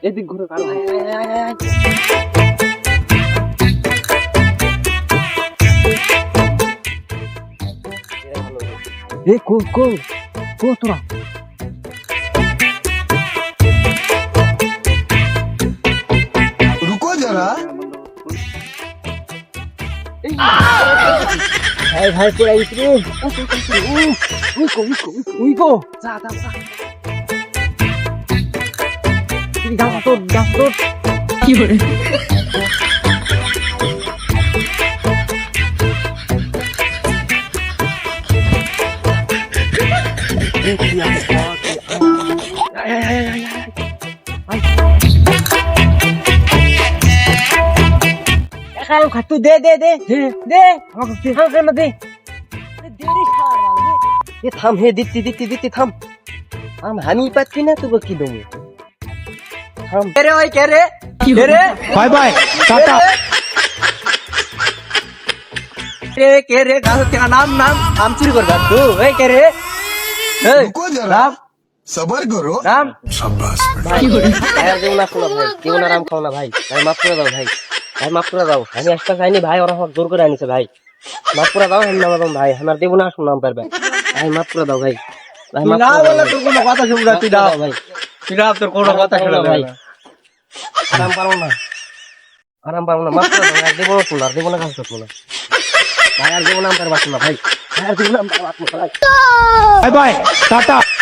এদিক ঘুরে কারো কো তোরা रुको जरा ভাই ভাই পুরা ইসরে উইকো যা কি করে খাতু দে আমাকে দে ये थाम हे दित्ती थाम हामी पाচ্ছি না তবে কি দমু থাম রে ওই কে রে बाय बाय टाटा কে রে গাল तेरा नाम चोरी कर तू ए के रे रुको जरा सबर करो राम शाबाश भाई यार देव ना सुनो भाई केউ না রাম খাও না ভাই মাফ করে দাও ভাই মাফ করে দাও আমি একটা চাইনি ভাই ওরা সব জোর করে আনিছে ভাই মাফ করে দাও আমি নামাম ভাই আমার দেব না শুনলাম পারবে ভাই মাফ করে দাও ভাই মাফ না বলে তোর কোনো কথা শুনবো তুই দাও ভাই তুই দাও তোর কোনো কথা শুনবো ভাই আরাম পারো না মাফ করে দাও আর দেব না কাজ করবো না ভাই আর দেব না পারবা না ভাই আর দেব না পারবা না ভাই बाय बाय टाटा